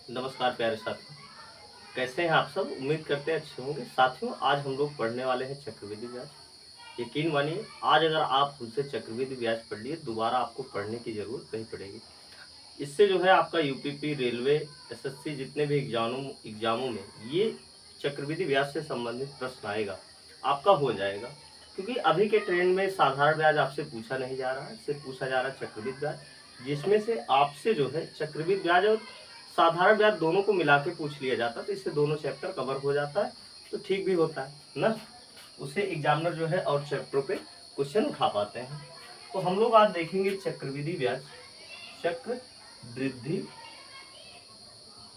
नमस्कार प्यारे साथियों, कैसे हैं आप सब? उम्मीद करते हैं अच्छे होंगे। साथियों, आज हम लोग पढ़ने वाले हैं चक्रवृद्धि ब्याज। यकीन मानिए, आज अगर आप मुझसे चक्रवृद्धि ब्याज पढ़ लिए, दोबारा आपको पढ़ने की ज़रूरत नहीं पड़ेगी। इससे जो है आपका यूपीपी, रेलवे, एसएससी जितने भी एग्ज़ामों में ये चक्रवृद्धि ब्याज से संबंधित प्रश्न आएगा, आपका हो जाएगा। क्योंकि अभी के ट्रेंड में साधारण ब्याज आपसे पूछा नहीं जा रहा है, सिर्फ पूछा जा रहा है चक्रवृद्धि ब्याज, जिसमें से आपसे जो है चक्रवृद्धि ब्याज और साधारण ब्याज दोनों को मिला के पूछ लिया जाता है, तो इससे दोनों चैप्टर कवर हो जाता है, तो ठीक भी होता है ना। उसे एग्जामिनर जो है और चैप्टरों पे क्वेश्चन उठा पाते हैं। तो हम लोग आज देखेंगे चक्रवृद्धि ब्याज, चक्रवृद्धि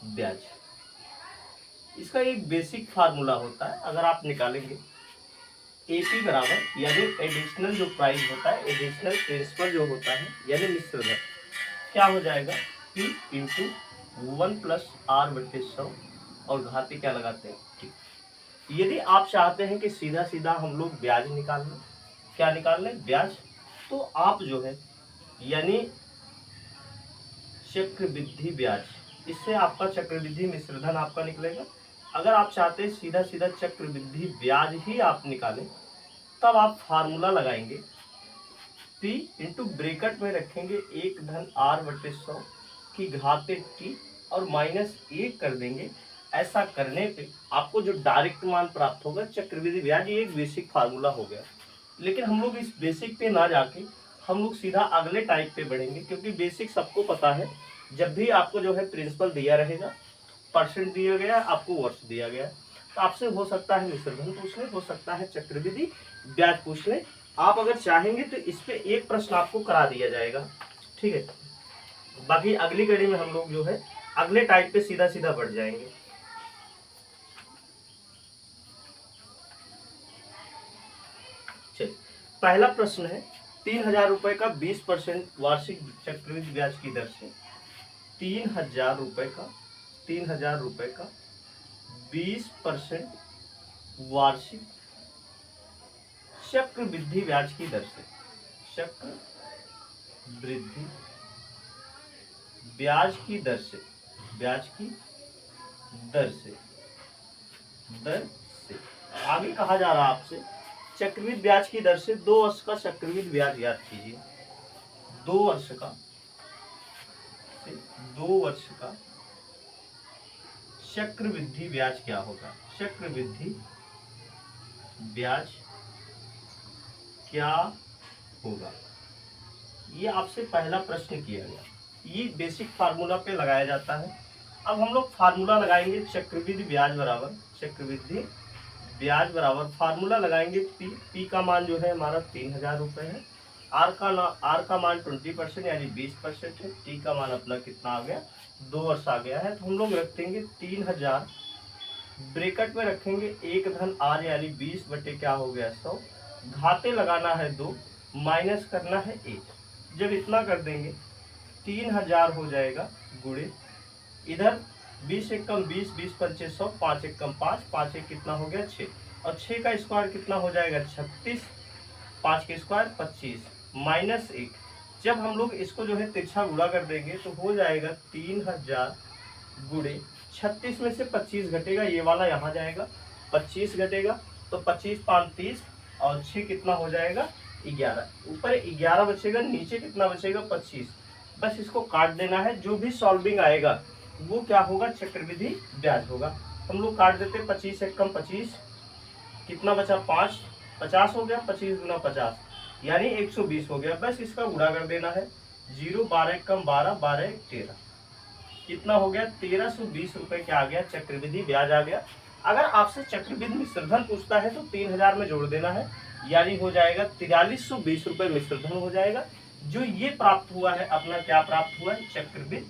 ब्याज। इसका एक बेसिक फार्मूला होता है, अगर आप निकालेंगे एपी बराबर यानी एडिशनल जो प्राइस होता है, एडिशनल प्रिंसिपल जो होता है यानी मिश्र दर, क्या हो जाएगा पी इंटू 1+r/100 और घाते क्या लगाते हैं टी। यदि आप चाहते हैं कि सीधा सीधा हम लोग ब्याज निकाल लें, क्या निकाल लें ब्याज, तो आप जो है यानी चक्रवृद्धि ब्याज, इससे आपका चक्रवृद्धि मिश्रधन आपका निकलेगा। अगर आप चाहते हैं सीधा सीधा चक्रवृद्धि ब्याज ही आप निकालें, तब आप फार्मूला लगाएंगे पी इंटू ब्रेकेट में रखेंगे 1/r/100 की घाते टी और -1 कर देंगे। ऐसा करने पे आपको जो डायरेक्ट मान प्राप्त होगा चक्रवृद्धि ब्याज, ये एक बेसिक फार्मूला हो गया। लेकिन हम लोग इस बेसिक पे ना जाके हम लोग सीधा अगले टाइप पे बढ़ेंगे, क्योंकि बेसिक सबको पता है। जब भी आपको जो है प्रिंसिपल दिया रहेगा, परसेंट दिया गया, आपको वर्ष दिया गया, तो आपसे हो सकता है मिश्रधन पूछ ले, हो सकता है चक्रवृद्धि ब्याज पूछ ले। आप अगर चाहेंगे तो इस पे एक प्रश्न आपको करा दिया जाएगा, ठीक है। बाकी अगली कड़ी में हम लोग जो है अगले टाइप पे सीधा सीधा बढ़ जाएंगे। चलिए, पहला प्रश्न है 3,000 रुपए का 20% वार्षिक चक्रवृद्धि ब्याज की दर से 3,000 रुपए का 20% वार्षिक चक्रवृद्धि ब्याज की दर से, चक्रवृद्धि ब्याज की दर से, ब्याज की दर से, दर से आगे कहा जा रहा है आपसे चक्रवृद्धि ब्याज की दर से 2 वर्ष का चक्रवृद्धि ब्याज याद कीजिए। 2 वर्ष का 2 वर्ष का चक्रवृद्धि ब्याज क्या होगा, चक्रवृद्धि ब्याज क्या होगा, ये आपसे पहला प्रश्न किया गया। ये बेसिक फार्मूला पे लगाया जाता है। अब हम लोग फार्मूला लगाएंगे चक्रवृद्धि ब्याज बराबर, चक्रवृद्धि ब्याज बराबर फार्मूला लगाएंगे पी का मान जो है हमारा 3,000 रुपए है, आर का मान 20% यानी 20% है, टी का मान अपना कितना आ गया 2 वर्ष आ गया है। तो हम लोग रख देंगे 3,000, ब्रेकेट में रखेंगे 1/r यानी 20 बटे क्या हो गया 100, घाते लगाना है 2, माइनस करना है 1। जब इतना कर देंगे 3,000 हो जाएगा गुणे इधर 20 एक कम 20, 20 पंचे 100, 5 एक कम 5, 5 एक कितना हो गया 6, और 6 का स्क्वायर कितना हो जाएगा 36, 5 के स्क्वायर 25 -1। जब हम लोग इसको जो है तिरछा गुणा कर देंगे तो हो जाएगा 3,000 गुणे 36 में से 25 घटेगा, ये वाला यहाँ जाएगा, 25 घटेगा तो 25 5 30 और 6 कितना हो जाएगा 11, ऊपर 11 बचेगा, नीचे कितना बचेगा 25। बस इसको काट देना है, जो भी सॉल्विंग आएगा वो क्या होगा चक्रवृद्धि ब्याज होगा। हम लोग काट देते 25 एक कम 25, कितना बचा 5, 50 हो गया, 25 गुना 50 यानी 120 हो गया। बस इसका गुणा कर देना है, 0 12 एक कम 12, 12 एक 13, कितना हो गया 1,320 रुपए क्या आ गया चक्रवृद्धि ब्याज आ गया। अगर आपसे चक्रवृद्धि मिश्रधन पूछता है तो 3,000 में जोड़ देना है, यानी हो जाएगा 4,320 रुपए मिश्रधन हो जाएगा। जो ये प्राप्त हुआ है अपना क्या प्राप्त हुआ है चक्रवृद्धि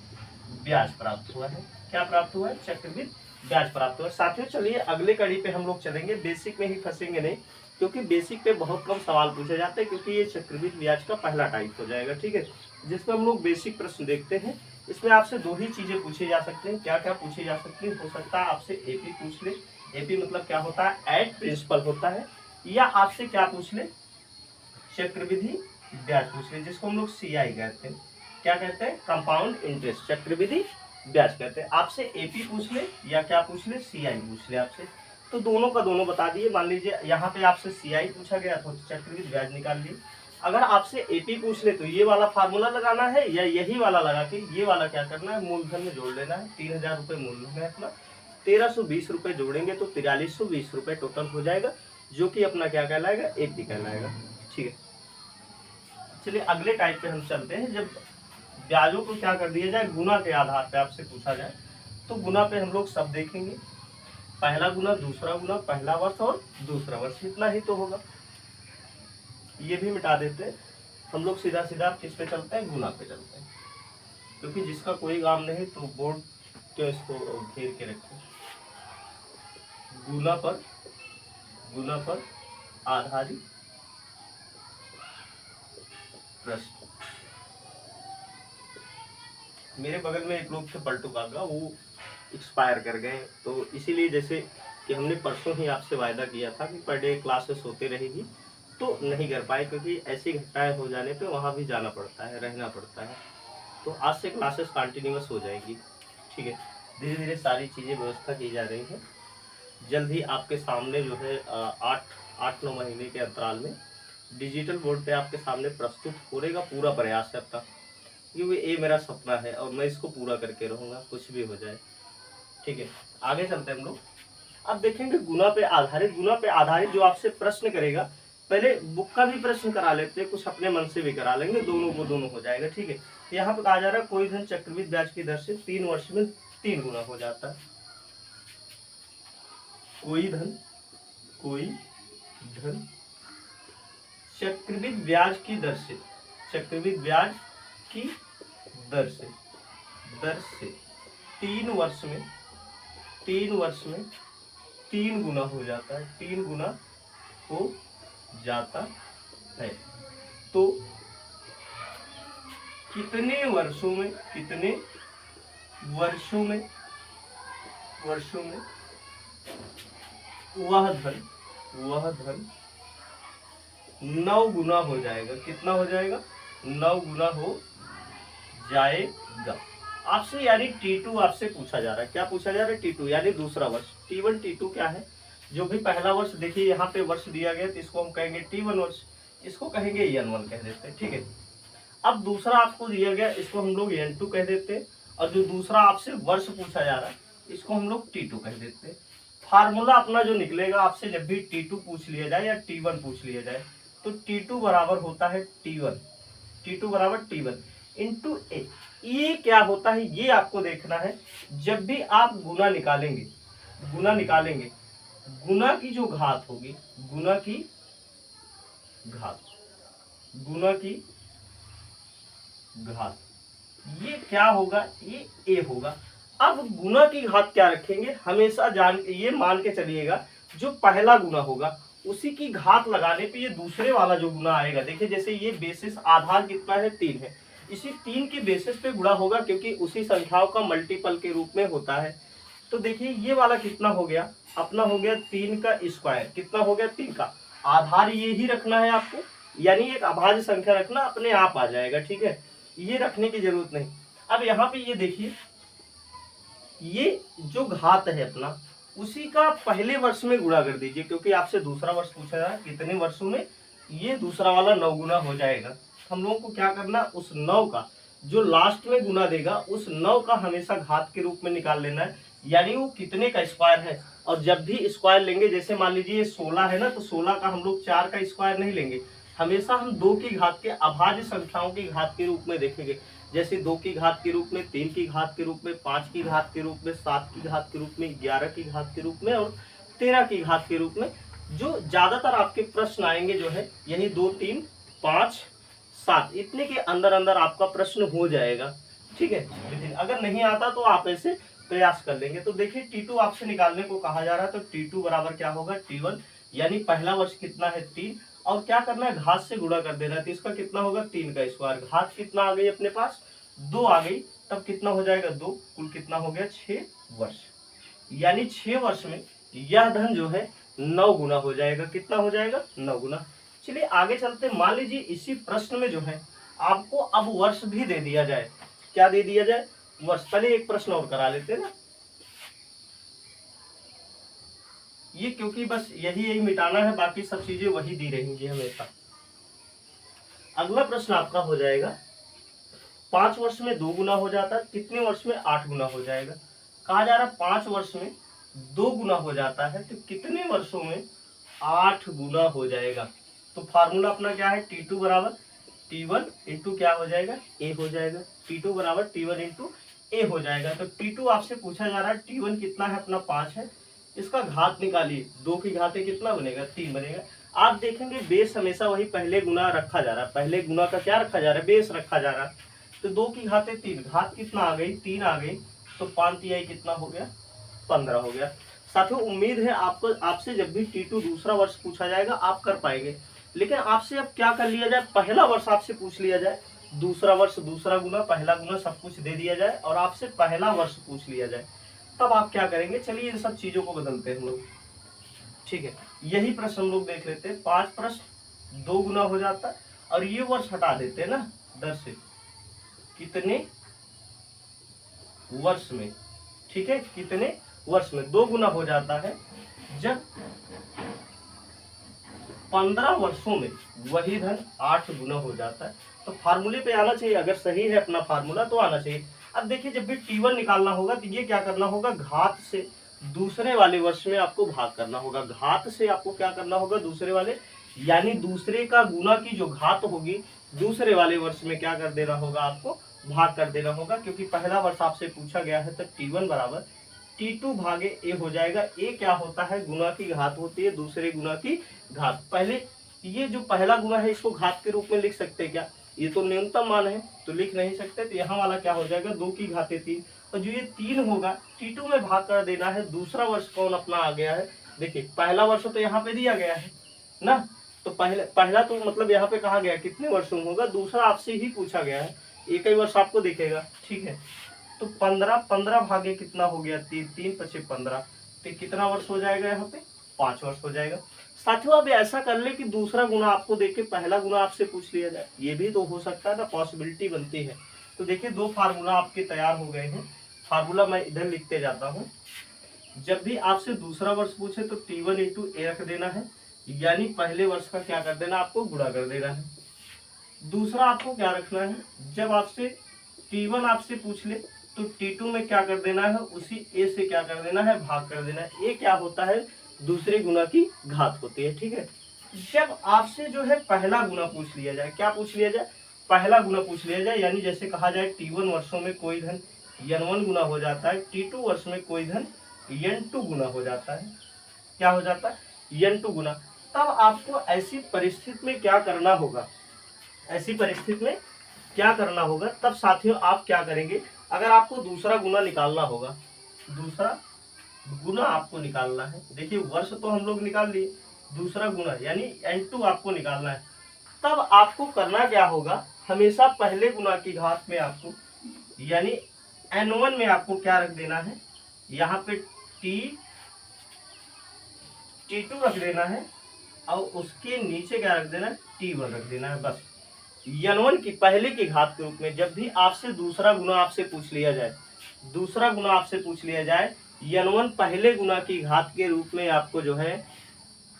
ब्याज प्राप्त हुआ है। क्या प्राप्त हुआ है चक्रवृद्धि ब्याज प्राप्त हुआ है। साथियों, चलिए अगले कड़ी पे हम लोग चलेंगे, बेसिक में ही फंसेंगे नहीं, क्योंकि बेसिक पे बहुत कम सवाल पूछे जाते हैं, क्योंकि ये चक्रवृद्धि ब्याज का पहला टाइप हो जाएगा, ठीक है, जिसमें हम लोग बेसिक प्रश्न देखते हैं। इसमें आपसे 2 ही चीजें पूछी जा सकती हैं। क्या क्या पूछी जा सकती है? हो सकता है आपसे एपी पूछ ले, एपी मतलब क्या होता है एट प्रिंसिपल होता है, या आपसे क्या पूछ ले चक्रवृद्धि ब्याज पूछ ले, जिसको हम लोग सीआई कहते हैं। क्या कहते हैं? कंपाउंड इंटरेस्ट, चक्रवृद्धि ब्याज कहते हैं। आपसे एपी पूछ ले या क्या पूछ ले, सीआई पूछ ले आपसे, तो दोनों का दोनों बता दिए। मान लीजिए यहाँ पे आपसे सीआई पूछा गया तो चक्रवृद्धि ब्याज निकाल लिए। अगर आपसे एपी पूछ ले तो ये वाला फार्मूला लगाना है या यही वाला लगा के ये वाला क्या करना है, मूलधन में जोड़ लेना है। 3000 रुपये मूलधन है अपना, 1320 रुपये जोड़ेंगे तो 4320 रुपये टोटल हो जाएगा, जो कि अपना क्या कहलाएगा, एपी कहलाएगा। ठीक है, चलिए अगले टाइप पे हम चलते हैं। जब ब्याजों को क्या कर दिया जाए, गुना के आधार पे आपसे पूछा जाए, तो गुना पे हम लोग सब देखेंगे। पहला गुना, दूसरा गुना, पहला वर्ष और दूसरा वर्ष, इतना ही तो होगा। ये भी मिटा देते हैं हम लोग, सीधा सीधा किस पे चलते हैं, गुना पे चलते हैं, क्योंकि जिसका कोई काम नहीं तो बोर्ड क्यों इसको घेर के रखें। गुना पर आधारित प्रश्न। मेरे बगल में एक लोग थे पलटू काका, वो एक्सपायर कर गए, तो इसीलिए जैसे कि हमने परसों ही आपसे वायदा किया था कि पर डे क्लासेस होते रहेगी, तो नहीं कर पाए, क्योंकि ऐसी घटनाएं हो जाने पे वहाँ भी जाना पड़ता है, रहना पड़ता है। तो आज से क्लासेस कंटिन्यूअस हो जाएगी। ठीक है, धीरे धीरे सारी चीज़ें व्यवस्था की जा रही हैं। जल्द ही आपके सामने जो है 8-9 महीने के अंतराल में डिजिटल बोर्ड पे आपके सामने प्रस्तुत होने का पूरा प्रयास है अपना, क्योंकि ये मेरा सपना है और मैं इसको पूरा करके रहूँगा, कुछ भी हो जाए। ठीक है, आगे चलते हैं हम लोग। अब देखेंगे गुना पे आधारित जो आपसे प्रश्न करेगा, पहले बुक का भी प्रश्न करा लेते हैं, कुछ अपने मन से भी करा लेंगे, दोनों को दोनों हो जाएगा। ठीक है, यहाँ पे कहा जा रहा है कोई धन चक्रवृद्धि ब्याज की दर से 3 वर्ष में 3 गुना हो जाता है। कोई धन चक्रवृद्धि ब्याज की दर से, चक्रवृद्धि ब्याज की दर से 3 वर्ष में 3 गुना हो जाता है, 3 गुना हो जाता है। तो कितने वर्षों में वह धन 9 गुना हो जाएगा। कितना हो जाएगा, 9 गुना हो जाएगा। आपसे यानी T2 आपसे पूछा जा रहा है। क्या पूछा जा रहा है, T2 यानी दूसरा वर्ष। T1 T2 क्या है, जो भी पहला वर्ष, देखिए यहाँ पे वर्ष दिया गया तो इसको हम कहेंगे T1 वर्ष, इसको कहेंगे N1 कह देते हैं। ठीक है, अब दूसरा आपको दिया गया, इसको हम लोग N2 कह देते हैं, और जो दूसरा आपसे वर्ष पूछा जा रहा है इसको हम लोग T2 कह देते हैं। फार्मूला अपना जो निकलेगा, आपसे जब भी T2 पूछ लिया जाए या T1 पूछ लिया जाए, तो T2 बराबर होता है T1 बराबर T1 इंटू ए। ये क्या होता है, ये आपको देखना है। जब भी आप गुना निकालेंगे, गुना की जो घात होगी, गुना की घात, ये क्या होगा, ये ए होगा। अब गुना की घात क्या रखेंगे, हमेशा ये मान के चलिएगा, जो पहला गुना होगा उसी की घात लगाने पे ये दूसरे वाला जो गुना आएगा, देखिए जैसे ये बेसिस आधार कितना है, 3 है, इसी 3 के बेसिस पे गुणा होगा, क्योंकि उसी संख्याओं का मल्टीपल के रूप में होता है। तो देखिए ये वाला कितना हो गया, अपना हो गया 3 का स्क्वायर। कितना हो गया, 3 का। आधार ये ही रखना है आपको, यानी एक अभाज्य संख्या रखना, अपने आप आ जाएगा। ठीक है, ये रखने की जरूरत नहीं। अब यहाँ पे ये देखिए, ये जो घात है अपना, उसी का पहले वर्ष में गुणा कर दीजिए, क्योंकि आपसे दूसरा वर्ष पूछा जा रहा है कितने वर्षों में, ये दूसरा वाला 9 गुना हो जाएगा। हम लोगों को क्या करना, उस 9 का जो लास्ट में गुना देगा, उस 9 का हमेशा घात के रूप में निकाल लेना है, यानी वो कितने का स्क्वायर है। और जब भी स्क्वायर लेंगे, जैसे मान लीजिए ये 16 है ना, तो 16 का हम लोग 4 का स्क्वायर नहीं लेंगे, हमेशा हम 2 की घात के अभाज्य संख्याओं की घात के रूप में देखेंगे। जैसे 2 की घात के रूप में, 3 की घात के रूप में, 5 की घात के रूप में, 7 की घात के रूप में, 11 की घात के रूप में और 13 की घात के रूप में। जो ज्यादातर आपके प्रश्न आएंगे जो है यही 2, 3, 5, 7 इतने के अंदर अंदर आपका प्रश्न हो जाएगा। ठीक है, लेकिन अगर नहीं आता तो आप ऐसे प्रयास कर लेंगे। तो देखिए T2 आपसे निकालने को कहा जा रहा है, तो T2 बराबर क्या होगा, T1, यानी पहला वर्ष कितना है, 3, और क्या करना है, घात से गुणा कर देना है। तो इसका कितना होगा, 3 का स्क्वायर। घात कितना आ गई अपने पास, 2 आ गई, तब कितना हो जाएगा, 2, कुल कितना हो गया, 6 वर्ष। यानी 6 वर्ष में यह धन जो है 9 गुना हो जाएगा। कितना हो जाएगा, 9 गुना। चलिए आगे चलते। मान लीजिए इसी प्रश्न में जो है आपको अब वर्ष भी दे दिया जाए। क्या दे दिया जाए, वर्ष। पहले एक प्रश्न और करा लेते ना, ये क्योंकि बस यही मिटाना है, बाकी सब चीजें वही दी रहेंगी हमेशा। अगला प्रश्न आपका हो जाएगा 5 वर्ष में 2 गुना हो जाता है, कितने वर्ष में 8 गुना हो जाएगा। कहा जा रहा है 5 वर्ष में 2 गुना हो जाता है तो कितने वर्षों में 8 गुना हो जाएगा। तो फार्मूला अपना क्या है, T2 बराबर T1 इंटू क्या हो जाएगा, A हो जाएगा। T2 बराबर T1 इंटू A हो जाएगा। तो T2 आपसे पूछा जा रहा है, T1 कितना है अपना 5 है, इसका घात निकालिए, 2 की घाते कितना बनेगा, 3 बनेगा। आप देखेंगे बेस हमेशा वही पहले गुना रखा जा रहा है, पहले गुना का क्या रखा जा रहा है, बेस रखा जा रहा है। तो 2 की घाते 3, घात कितना आ गई, 3 आ गई, तो 5 तिहाई कितना हो गया, 15 हो गया। साथियों उम्मीद है आपको, आपसे जब भी T2 दूसरा वर्ष पूछा जाएगा आप कर पाएंगे। लेकिन आपसे अब क्या कर लिया जाए, पहला वर्ष आपसे पूछ लिया जाए, दूसरा वर्ष दूसरा गुना पहला गुना सब कुछ दे दिया जाए और आपसे पहला वर्ष पूछ लिया जाए, तब आप क्या करेंगे। चलिए इन सब चीजों को बदलते हैं हम लोग, ठीक है। यही प्रश्न हम लोग देख लेते हैं, 5 प्रश्न 2 गुना हो जाता है और ये वर्ष हटा देते हैं ना 10 से, कितने वर्ष में, ठीक है, कितने वर्ष में 2 गुना हो जाता है, जब 15 वर्षों में वही धन 8 गुना हो जाता है। तो फार्मूले पे आना चाहिए, अगर सही है अपना फार्मूला तो आना चाहिए। अब देखिए जब भी T1 निकालना होगा तो ये क्या करना होगा, घात से दूसरे वाले वर्ष में आपको भाग करना होगा, घात से आपको क्या करना होगा, दूसरे वाले, यानी दूसरे का गुना की जो घात होगी दूसरे वाले वर्ष में क्या कर देना होगा, आपको भाग कर देना होगा। क्योंकि पहला वर्ष आपसे पूछा गया है तो T1 बराबर T2 भागे A हो जाएगा। A क्या होता है, गुना की घात होती है, दूसरे गुना की घात। पहले ये जो पहला गुना है इसको घात के रूप में लिख सकते हैं क्या, ये तो न्यूनतम मान है तो लिख नहीं सकते, तो यहाँ वाला क्या हो जाएगा, 2 की घाते 3, और जो ये 3 होगा T2 में भाग कर देना है। दूसरा वर्ष कौन अपना आ गया है, देखिए पहला वर्ष तो यहाँ पे दिया गया है ना, तो पहला तो मतलब यहाँ पे कहा गया कितने वर्षों में होगा, दूसरा आपसे ही पूछा गया है, एक ही वर्ष आपको दिखेगा, ठीक है। तो 15 भागे कितना हो गया, 3, 3 पचे 15, तो कितना वर्ष हो जाएगा, यहाँ पे 5 वर्ष हो जाएगा। साथियों अब ऐसा कर ले कि दूसरा गुना आपको देके पहला गुना आपसे पूछ लिया जाए, ये भी तो हो सकता है ना, पॉसिबिलिटी बनती है। तो देखिए 2 फार्मूला आपके तैयार हो गए हैं। फार्मूला मैं इधर लिखते जाता हूँ, जब भी आपसे दूसरा वर्ष पूछे तो T1 इंटू A रख देना है, यानी पहले वर्ष का क्या कर देना, आपको गुणा कर देना है। दूसरा आपको क्या रखना है, जब आपसे T1 आपसे पूछ ले तो T2 में क्या कर देना है, उसी A से क्या कर देना है, भाग कर देना है। A क्या होता है, दूसरे गुना की घात होती है, ठीक है। जब आपसे जो है पहला गुना पूछ लिया जाए, क्या पूछ लिया जाए, पहला गुना पूछ लिया जाए, यानी जैसे कहा जाए T1 वर्षों में कोई धन N1 गुना हो जाता है, T2 वर्ष में कोई धन N2 गुना हो जाता है, क्या हो जाता है, N2 गुना। तब आपको ऐसी परिस्थिति में क्या करना होगा, ऐसी परिस्थिति में क्या करना होगा, तब साथियों आप क्या करेंगे, अगर आपको दूसरा गुना निकालना होगा, दूसरा गुना आपको निकालना है, देखिए वर्ष तो हम लोग निकाल लिए, दूसरा गुना यानी N2 आपको निकालना है, तब आपको करना क्या होगा, हमेशा पहले गुना की घात में आपको यानी N1 में आपको क्या रख देना है, यहाँ पे T2 रख देना है और उसके नीचे क्या रख देना है, T1 रख देना है, बस। N1 की पहले की घात के रूप में जब भी आपसे दूसरा गुना आपसे पूछ लिया जाए, दूसरा गुना आपसे पूछ लिया जाए, N1 पहले गुना की घात के रूप में आपको जो है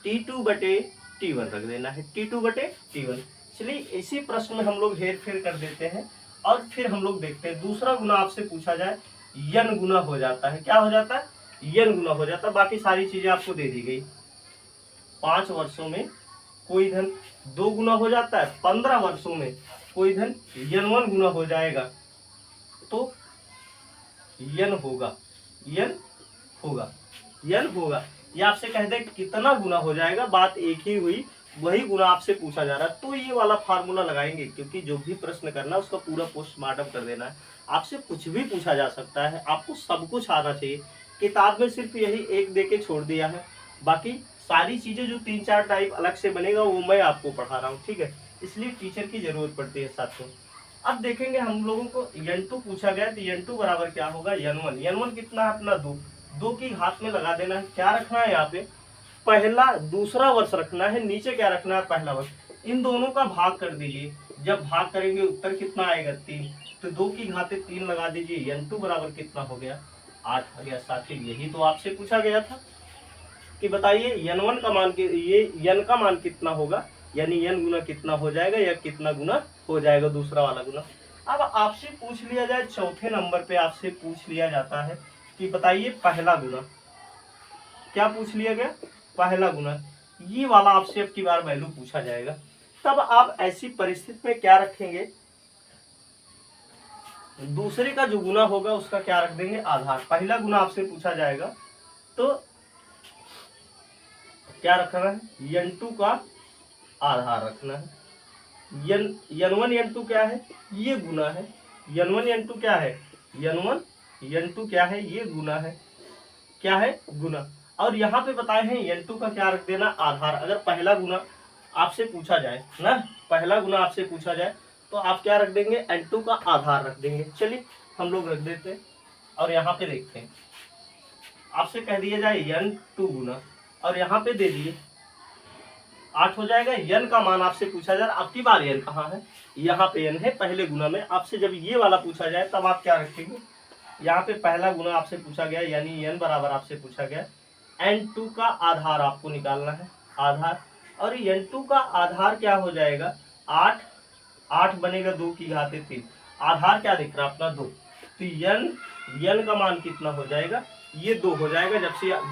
T2 बटे T1 रख देना है, T2 बटे T1। चलिए इसी प्रश्न में हम लोग हेर फेर कर देते हैं और फिर हम लोग देखते हैं, दूसरा गुना आपसे पूछा जाए N गुना हो जाता है, क्या हो जाता है, N गुना हो जाता है। बाकी सारी चीजें आपको दे दी गई। 5 वर्षों में कोई धन 2 गुना हो जाता है, 15 वर्षों में कोई धन N1 गुना हो जाएगा, तो N होगा, N होगा, N होगा। ये आपसे कह दे कितना गुना हो जाएगा, बात एक ही हुई, वही गुना आपसे पूछा जा रहा है, तो ये वाला फार्मूला लगाएंगे। क्योंकि जो भी प्रश्न करना है उसका पूरा पोस्टमार्टम कर देना है, आपसे कुछ भी पूछा जा सकता है, आपको सब कुछ आना चाहिए। किताब में सिर्फ यही एक दे के छोड़ दिया है, बाकी सारी चीजें जो 3-4 टाइप अलग से बनेगा वो मैं आपको पढ़ा रहा हूँ, ठीक है। इसलिए टीचर की जरूरत पड़ती है साथियों। अब देखेंगे हम लोगों को N2 पूछा गया, तो N2 बराबर क्या होगा, N1। N1 कितना है अपना 2, 2 की घात में लगा देना है, क्या रखना है यहाँ पे, पहला दूसरा वर्ष रखना है, नीचे क्या रखना है, पहला वर्ष। इन दोनों का भाग कर दीजिए, जब भाग करेंगे उत्तर कितना आएगा, 3। तो 2 की घाते 3 लगा दीजिए, n2 बराबर कितना हो गया, 8 आ गया साथी। यही तो आपसे पूछा गया था कि बताइए n1 का मान ये n का मान कितना होगा, यानी n गुना कितना हो जाएगा या कितना गुना हो जाएगा दूसरा वाला गुना। अब आपसे पूछ लिया जाए, चौथे नंबर पे आपसे पूछ लिया जाता है कि बताइए पहला गुना, क्या पूछ लिया गया, पहला गुना। ये वाला आपसे अब की बार वैल्यू पूछा जाएगा। तब आप ऐसी परिस्थिति में क्या रखेंगे, दूसरे का जो गुना होगा उसका क्या रख देंगे, आधार। पहला गुना आपसे पूछा जाएगा तो क्या रखना है, n2 का आधार रखना है। n1 n2 क्या है, ये गुना है। n1 n2 क्या है, n1 n2 क्या है, ये गुना है, क्या है, गुना। और यहाँ पे बताए हैं n2 का क्या रख देना, आधार। अगर पहला गुना आपसे पूछा जाए ना, पहला गुना आपसे पूछा जाए तो आप क्या रख देंगे, n2 का आधार रख देंगे। चलिए हम लोग रख देते हैं और यहाँ पे देखते हैं, आपसे कह दिया जाए n2 गुना और यहाँ पे दे दिए 8 हो जाएगा। n का मान आपसे पूछा जाए, आपकी बार n कहाँ है, यहाँ पे n है पहले गुना में। आपसे जब ये वाला पूछा जाए तब आप क्या रखेंगे, यहाँ पे पहला गुना आपसे पूछा गया यानी n बराबर आपसे पूछा गया, n2 का आधार आपको निकालना है, आधार। और n2 का आधार क्या हो जाएगा, 8, 8 बनेगा 2 की घाते 3, आधार क्या दिख रहा है अपना 2, तो n का मान कितना हो जाएगा, ये 2 हो जाएगा।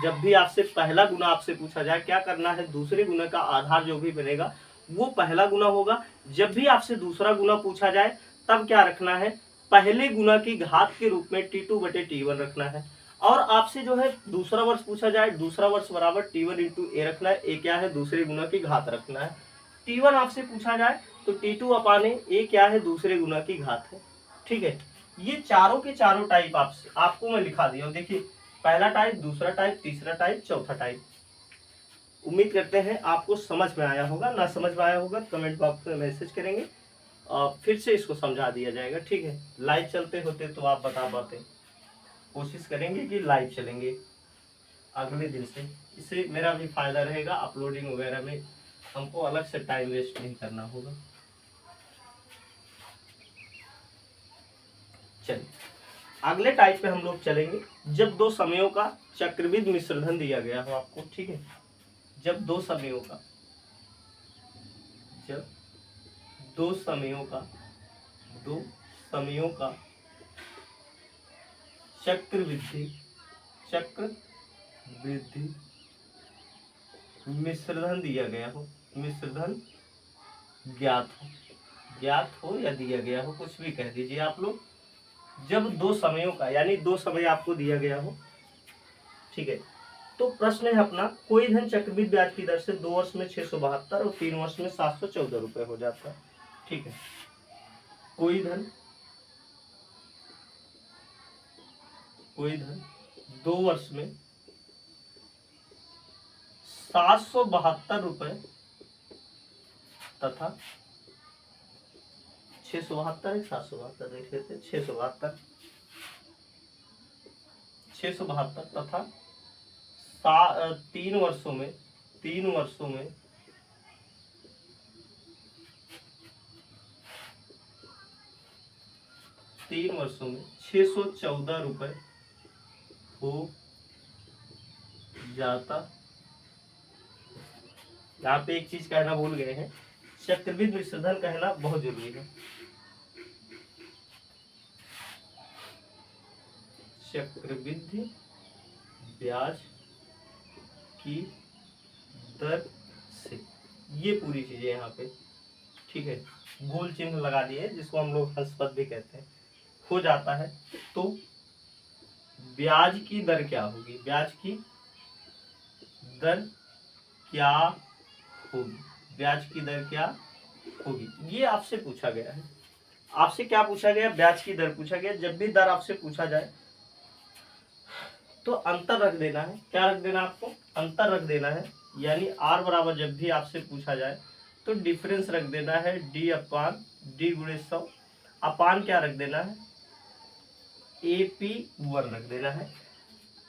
जब भी आपसे पहला गुना आपसे पूछा जाए क्या करना है, दूसरे गुना का आधार जो भी बनेगा वो पहला गुना होगा। जब भी आपसे दूसरा गुना पूछा जाए तब क्या रखना है, पहले गुना की घात के रूप में t2 बटे t1 रखना है। और आपसे जो है दूसरा वर्ष पूछा जाए, दूसरा वर्ष बराबर t1 इंटू ए रखना है, ए क्या है, दूसरे गुना की घात रखना है। t1 आपसे पूछा जाए तो t2 अपान ए क्या है, दूसरे गुना की घात है। ठीक है, ये चारों के चारों टाइप आपको मैं लिखा दिया। देखिए पहला टाइप, दूसरा टाइप, तीसरा टाइप, चौथा टाइप। उम्मीद करते हैं आपको समझ में आया होगा। ना समझ में आया होगा तो कमेंट बॉक्स में मैसेज करेंगे और फिर से इसको समझा दिया जाएगा। ठीक है, लाइव चलते होते तो आप बता पाते, कोशिश करेंगे कि लाइव चलेंगे अगले दिन से, इससे मेरा भी फायदा रहेगा। अपलोडिंग वगैरह में हमको अलग से टाइम वेस्ट नहीं करना होगा। चलिए अगले टाइप पे हम लोग चलेंगे, जब दो समयों का चक्रवृद्धि मिश्रधन दिया गया हो आपको। ठीक है, जब दो समयों का चक्रवृद्धि मिश्रधन दिया गया हो, मिश्रधन ज्ञात हो या दिया गया हो, कुछ भी कह दीजिए आप लोग। जब दो समयों का यानी 2 समय आपको दिया गया हो, ठीक है, तो प्रश्न है अपना, कोई धन चक्रवृद्धि ब्याज की दर से 2 वर्ष में 672 और 3 वर्ष में 714 रुपए हो जाता है। ठीक है, कोई धन 2 वर्ष में 772 रुपए तथा 672 देख लेते हैं, 672 तथा 3 वर्षों में 614 रुपए हो जाता। यहाँ पे एक चीज कहना भूल गए हैं, चक्रवृद्धि मिश्रधन कहना बहुत जरूरी है। चक्रवृद्धि ब्याज की दर से, ये पूरी चीजें यहाँ पे, ठीक है, गोल चिन्ह लगा दिए जिसको हम लोग हंसपद भी कहते हैं, हो जाता है। तो ब्याज की दर क्या होगी, ब्याज की दर क्या होगी, ब्याज की दर क्या होगी, ये आपसे पूछा गया है। आपसे क्या पूछा गया, ब्याज की दर पूछा गया। जब भी दर आपसे पूछा जाए तो अंतर रख देना है। क्या रख देना, आपको अंतर रख देना है, यानी आर बराबर जब भी आपसे पूछा जाए तो डिफरेंस रख देना है, डी अपान डी गुणे 100 अपान क्या रख देना है, AP1 रख देना है।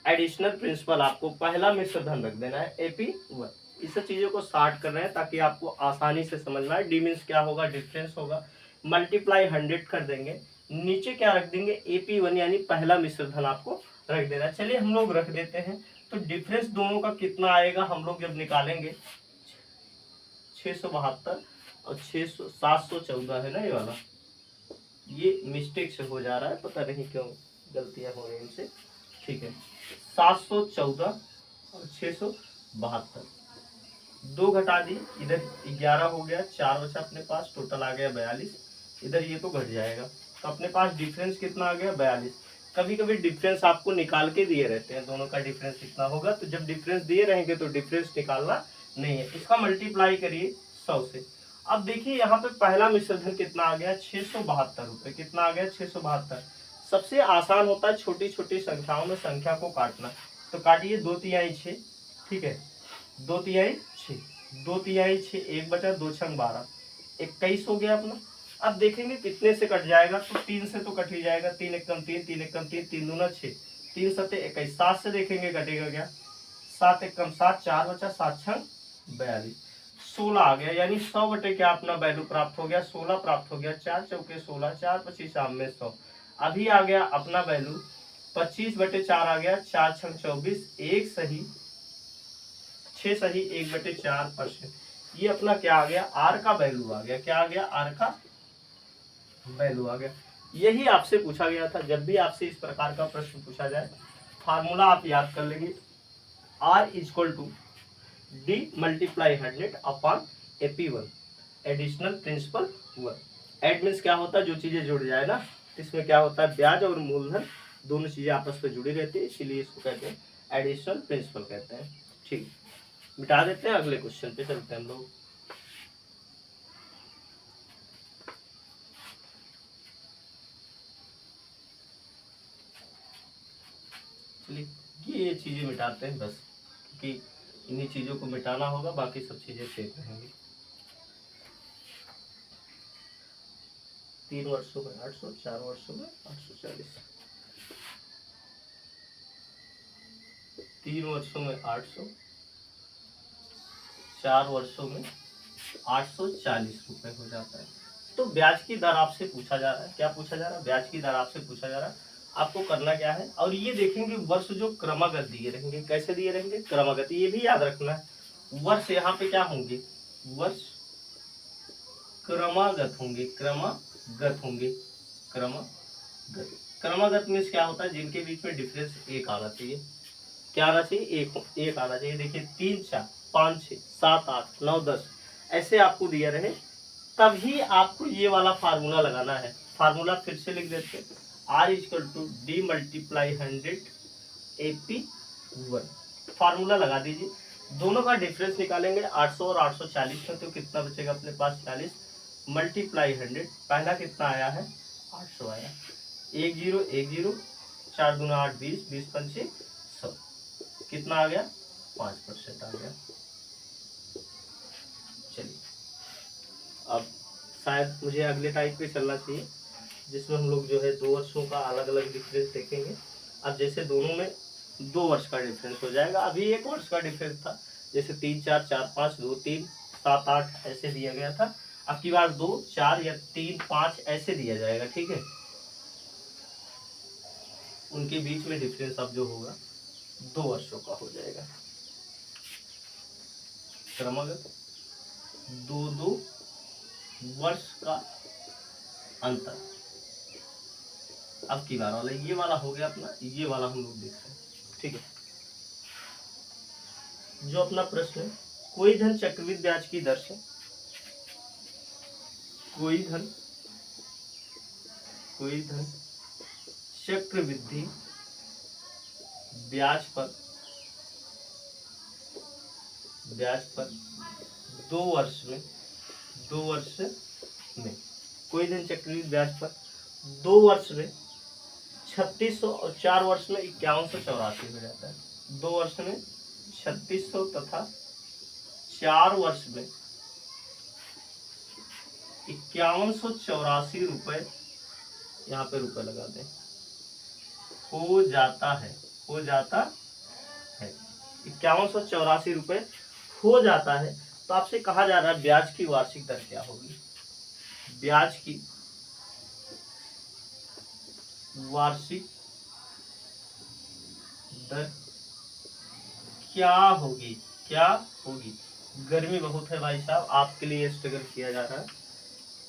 एडिशनल प्रिंसिपल आपको पहला मिश्रधन रख देना है AP1। इस चीजों को स्टार्ट कर रहे हैं ताकि आपको आसानी से समझ में आए। डी मीन्स क्या होगा, डिफरेंस होगा, मल्टीप्लाई 100 कर देंगे नीचे क्या रख देंगे, AP1 यानी पहला मिश्र धन आपको रख देना। चलिए हम लोग रख देते हैं। तो डिफरेंस दोनों का कितना आएगा हम लोग जब निकालेंगे, 672 और 714 है ना, ये वाला, ये मिस्टेक से हो जा रहा है, पता नहीं क्यों गलतियां हो रही हैं इनसे। ठीक है, 714 और 672, 2 घटा दिए, इधर 11 हो गया, 4 बचा अपने पास, टोटल आ गया 42। इधर ये तो घट जाएगा, तो अपने पास डिफरेंस कितना आ गया, 42। कभी कभी डिफरेंस आपको निकाल के दिए रहते हैं, दोनों का डिफरेंस कितना होगा, तो जब डिफरेंस दिए रहेंगे तो डिफरेंस निकालना नहीं है। इसका मल्टीप्लाई करिए 100 से। अब देखिए यहाँ पे पहला मिश्रधन कितना आ गया, 672 रुपए। कितना आ गया, 672। सबसे आसान होता है छोटी छोटी संख्याओं में संख्या को काटना। तो काटिए, 2 तिहाई 6, ठीक है, 2 तिहाई 6, 2 तिहाई 6, 1 बचा, 2 छंग 12, 21 हो गया अपना। अब देखेंगे कितने से कट जाएगा, तो 3 से तो कट ही जाएगा, 3 एकम 3, 3 एकम 3, 3 दूना 6, 3 सत्ते 21, 7 से देखेंगे कटेगा क्या, 7 एकम 7, 4 बचा, 7 छंग 42, 16 आ गया, यानी 100 बटे क्या अपना वैल्यू प्राप्त हो गया, 16 प्राप्त हो गया। 4 चौके 16, 4 25 आम में 100। अभी आ गया अपना वैल्यू 25 बटे 4 आ गया, 4 छंग 24, 1 सही 6 सही 1 बटे 4%। ये अपना क्या आ गया, आर का वैल्यू आ गया। क्या आ गया, आर का वैल्यू आ गया। यही आपसे पूछा गया था। जब भी आपसे इस प्रकार का प्रश्न पूछा जाए, फार्मूला आप याद कर लेंगे, R equal to D multiply 100 upon AP1, additional principal 1। Ad means क्या होता है, जो चीजें जुड़ जाए ना, इसमें क्या होता है, ब्याज और मूलधन दोनों चीजें आपस में जुड़ी रहती है, इसीलिए इसको कहते हैं एडिशनल प्रिंसिपल कहते हैं। ठीक, मिटा देते हैं, अगले क्वेश्चन पे चलते हैं हम लोग। चलिए ये चीजें मिटाते हैं बस, क्योंकि इन्हीं चीजों को मिटाना होगा, बाकी सब चीजें सेफ रहेंगी। 3 वर्षों में 800, 4 वर्षों में 840, 3 वर्षों में 800, 4 वर्षों में 840 रुपए हो जाता है। तो ब्याज की दर आपसे पूछा जा रहा है, क्या पूछा जा रहा है, ब्याज की दर आपसे पूछा जा रहा है। आपको करना क्या है, और ये देखेंगे वर्ष जो क्रमागत दिए रहेंगे, कैसे दिए रहेंगे, क्रमागत। ये भी याद रखना है, वर्ष यहाँ पे क्या होंगे, वर्ष क्रमागत होंगे, क्रमागत होंगे, क्रमागत। क्रमागत मीन्स क्या होता है, जिनके बीच में डिफरेंस 1 आना चाहिए। क्या आना चाहिए, एक आना चाहिए। देखिए 3 4 5 6 7 8 9 10 ऐसे आपको दिया रहे, तभी आपको ये वाला फार्मूला लगाना है। फार्मूला फिर से लिख देते हैं, R equal to D multiply 100 AP1। Formula लगा दीजिए, दोनों का डिफरेंस निकालेंगे 800 और 840 में, तो कितना बचेगा अपने पास 40, मल्टीप्लाई 100। पहला कितना आया है, 800 आया, 1 0 1 0, 4 दूना 8 20, 20 पंचे 100, कितना आ गया, 5% आ गया। चलिए अब शायद मुझे अगले टाइप पे चलना चाहिए, जिसमें हम लोग जो है 2 वर्षों का अलग अलग डिफरेंस देखेंगे। अब जैसे दोनों में 2 वर्ष का डिफरेंस हो जाएगा, अभी 1 वर्ष का डिफरेंस था, जैसे 3 4 4 5 2 3 7 8 ऐसे दिया गया था। अब की बार 2 4 या 3 5 ऐसे दिया जाएगा, ठीक है। उनके बीच में डिफरेंस अब जो होगा 2 वर्षों का हो जाएगा, क्रमागत 2 वर्ष का अंतर। अब की बार वाला ये वाला हो गया अपना, ये वाला हम लोग देख रहे हैं, ठीक है। जो अपना प्रश्न है, कोई धन चक्रवृद्धि ब्याज की दर से, कोई धन चक्रवृद्धि ब्याज पर 2 वर्ष में कोई धन चक्रवृद्धि ब्याज पर 2 वर्ष में 3600 और 4 वर्ष में 5184 हो जाता है। 2 वर्ष में 3600 तथा 4 वर्ष में 5184 रुपए, यहाँ पे रुपए लगा दें, हो जाता है 5184 रुपए हो जाता है। तो आपसे कहा जा रहा है ब्याज की वार्षिक दर क्या होगी, ब्याज की वार्षिक दर क्या होगी, क्या होगी। गर्मी बहुत है भाई साहब, आपके लिए स्ट्रगल किया जा रहा है।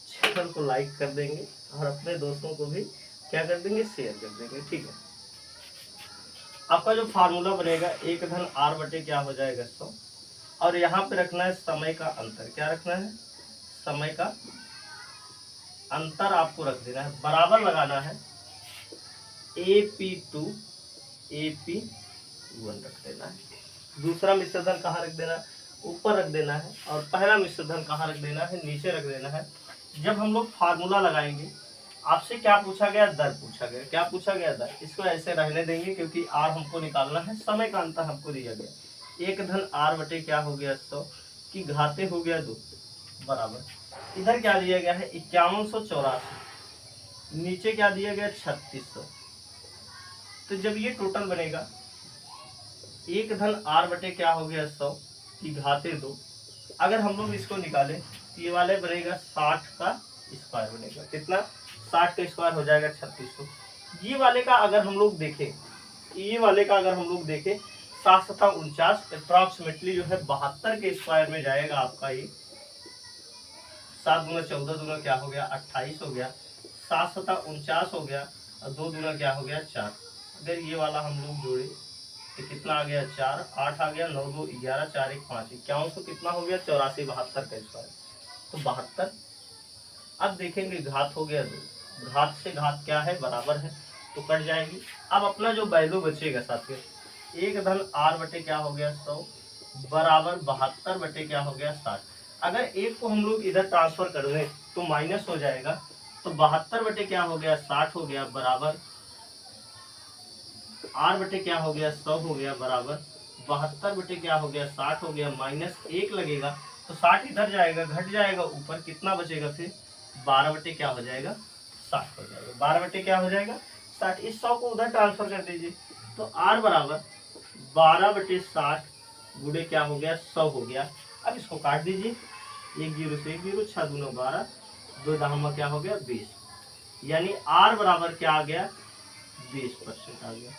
चैनल को लाइक कर देंगे और अपने दोस्तों को भी क्या कर देंगे, शेयर कर देंगे। ठीक है, आपका जो फार्मूला बनेगा 1 धन r/, क्या हो जाएगा 100, और यहाँ पे रखना है समय का अंतर। क्या रखना है, समय का अंतर आपको रख देना है, बराबर लगाना है AP2 AP1 रख देना है। दूसरा मिश्र धन कहाँ रख देना है, ऊपर रख देना है, और पहला मिश्र धन कहाँ रख देना है, नीचे रख देना है। जब हम लोग फार्मूला लगाएंगे, आपसे क्या पूछा गया, दर पूछा गया। क्या पूछा गया, दर। इसको ऐसे रहने देंगे क्योंकि आर हमको निकालना है, समय का अंतर हमको दिया गया। 1 धन r/, क्या हो गया 100 की घाते हो गया 2 बराबर। इधर क्या दिया गया है 5184, नीचे क्या दिया गया 3600। तो जब ये टोटल बनेगा 1 धन r/, क्या हो गया 100 की घाते 2। अगर हम लोग इसको निकालें तो ये वाले बनेगा 60 का स्क्वायर बनेगा। कितना, 60 का स्क्वायर हो जाएगा 3600। ये वाले का अगर हम लोग देखें, ये वाले का अगर हम लोग देखें 7×7=49, अप्रॉक्सीमेटली जो है 72 के स्क्वायर में जाएगा आपका ये। 7 दूना 14 दूना क्या हो गया 28 हो गया, 7×7=49 हो गया, और 2 दूना क्या हो गया 4। अगर ये वाला हम लोग जोड़े तो कितना आ गया 4, 8 आ गया, 9 2 11, 4 1 5, 5100 कितना हो गया 84, 72 का स्क्वायर तो 72। अब देखेंगे घात हो गया 2, घात से घात क्या है, बराबर है, तो कट जाएगी। अब अपना जो वैल्यू बचेगा साथियों, 1 धन r/, क्या हो गया 100 बराबर 72 क्या हो गया 60। अगर एक को हम लोग इधर ट्रांसफर कर दें तो माइनस हो जाएगा, तो 72 क्या हो गया 60 हो गया बराबर r/, क्या हो गया 100 हो गया बराबर 72 क्या हो गया 60 हो गया, -1 लगेगा तो 60 इधर जाएगा, घट जाएगा ऊपर, कितना बचेगा फिर 12 क्या हो जाएगा 60 हो जाएगा। 12 क्या हो जाएगा 60। इस 100 को उधर ट्रांसफर कर दीजिए तो r बराबर 12/60 गुणे क्या हो गया 100 हो गया। अब इसको काट दीजिए, 1 0 से 1 0, 6 दूना 12, 2 दहमा क्या हो गया 20, यानी r बराबर क्या आ गया 20% आ गया।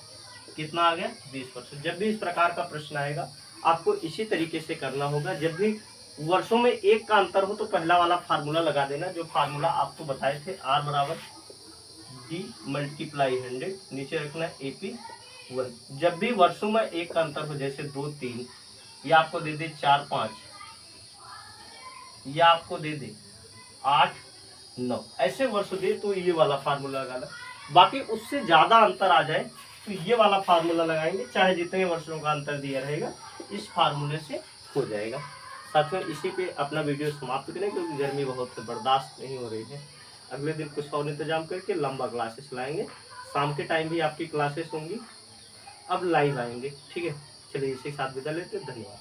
कितना आ गया 20%। जब भी इस प्रकार का प्रश्न आएगा आपको इसी तरीके से करना होगा। जब भी वर्षों में एक का अंतर हो तो पहला वाला फार्मूला लगा देना, जो फार्मूला आपको बताए थे, r बराबर d × 100, नीचे रखना है AP1। जब भी वर्षों में एक का अंतर हो, जैसे 2 3, या आपको दे दे 4 5, या आपको दे दे 8 9, ऐसे वर्ष दे तो ये वाला फार्मूला लगाना। बाकी उससे ज्यादा अंतर आ जाए तो ये वाला फार्मूला लगाएंगे, चाहे जितने वर्षों का अंतर दिया रहेगा इस फार्मूले से हो जाएगा। साथियों इसी पे अपना वीडियो समाप्त करें क्योंकि गर्मी बहुत बर्दाश्त नहीं हो रही है। अगले दिन कुछ और इंतजाम करके लंबा क्लासेस लाएंगे, शाम के टाइम भी आपकी क्लासेस होंगी, अब लाइव आएंगे। ठीक है, चलिए इसी के साथ विदा लेते हैं, धन्यवाद।